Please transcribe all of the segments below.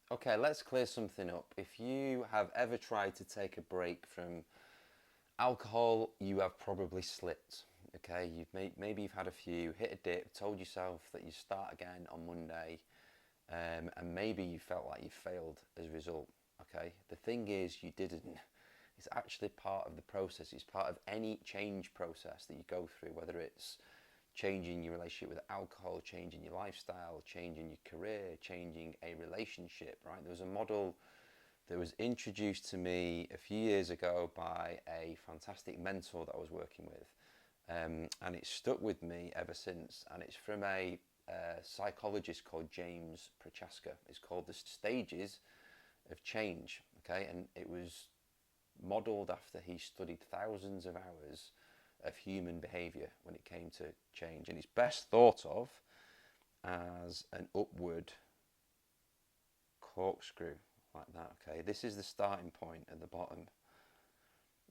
Okay, let's clear something up. If you have ever tried to take a break from alcohol, you have probably slipped. Okay, maybe you've had a few, hit a dip, told yourself that you start again on Monday, and maybe you felt like you failed as a result. Okay, the thing is, you didn't. It's actually part of the process. It's part of any change process that you go through, whether it's changing your relationship with alcohol, changing your lifestyle, changing your career, changing a relationship, right? There was a model that was introduced to me a few years ago by a fantastic mentor that I was working with. And it's stuck with me ever since. And it's from a psychologist called James Prochaska. It's called The Stages of Change. Okay, and it was modelled after he studied thousands of hours of human behaviour when it came to change. And it's best thought of as an upward corkscrew, like that. Okay, this is the starting point at the bottom,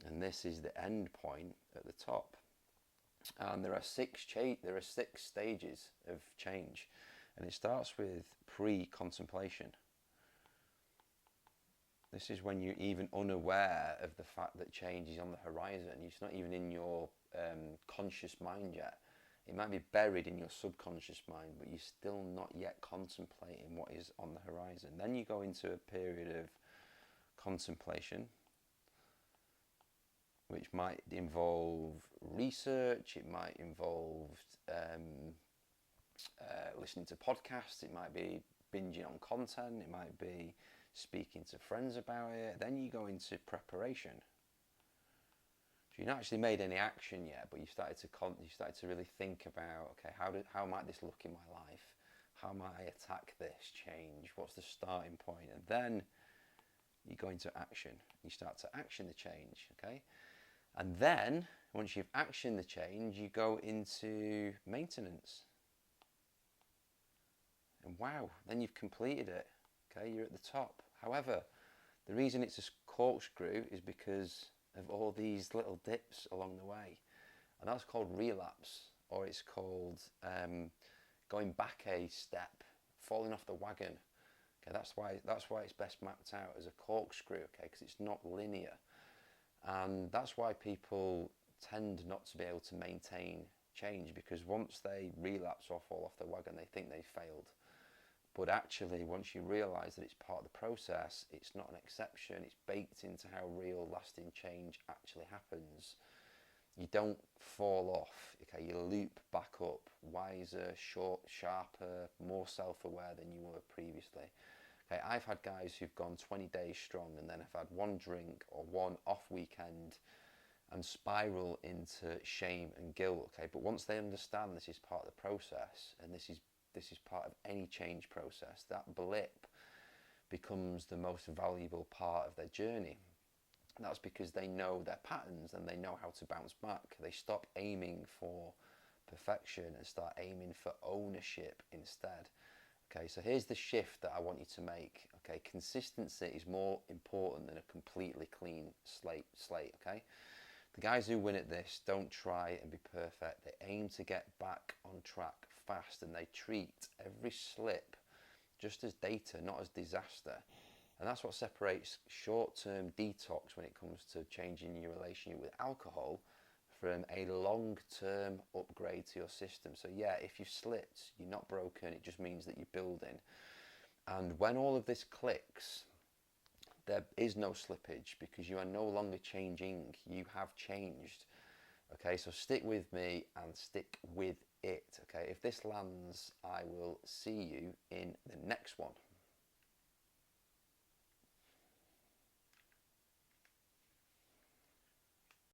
and this is the end point at the top. And there are six stages of change, and it starts with pre-contemplation. This is when you're even unaware of the fact that change is on the horizon. It's not even in your conscious mind yet. It might be buried in your subconscious mind, but you're still not yet contemplating what is on the horizon. Then you go into a period of contemplation, which might involve research, it might involve listening to podcasts, it might be binging on content, it might be speaking to friends about it. Then you go into preparation. So you've not actually made any action yet, but you started to really think about, okay, how might this look in my life? How might I attack this change? What's the starting point? And then you go into action. You start to action the change, okay? And then once you've actioned the change, you go into maintenance. And wow, then you've completed it. Okay, you're at the top. However, the reason it's a corkscrew is because of all these little dips along the way. And that's called relapse, or it's called going back a step, falling off the wagon. Okay, that's why it's best mapped out as a corkscrew, okay, because it's not linear. And that's why people tend not to be able to maintain change, because once they relapse or fall off the wagon, they think they failed. But actually, once you realise that it's part of the process, it's not an exception, it's baked into how real lasting change actually happens. You don't fall off, okay, you loop back up, wiser, sharper, more self-aware than you were previously. Okay, I've had guys who've gone 20 days strong and then have had one drink or one off weekend and spiral into shame and guilt. Okay, but once they understand this is part of the process, and this is part of any change process, that blip becomes the most valuable part of their journey. And that's because they know their patterns and they know how to bounce back. They stop aiming for perfection and start aiming for ownership instead. Okay, so here's the shift that I want you to make. Okay, consistency is more important than a completely clean slate. Okay, the guys who win at this don't try and be perfect. They aim to get back on track fast, and they treat every slip just as data, not as disaster. And that's what separates short-term detox when it comes to changing your relationship with alcohol from a long-term upgrade to your system. So yeah, if you've slipped, you're not broken. It just means that you're building. And when all of this clicks, there is no slippage, because you are no longer changing. You have changed. Okay, so stick with me and stick with it. Okay, if this lands, I will see you in the next one.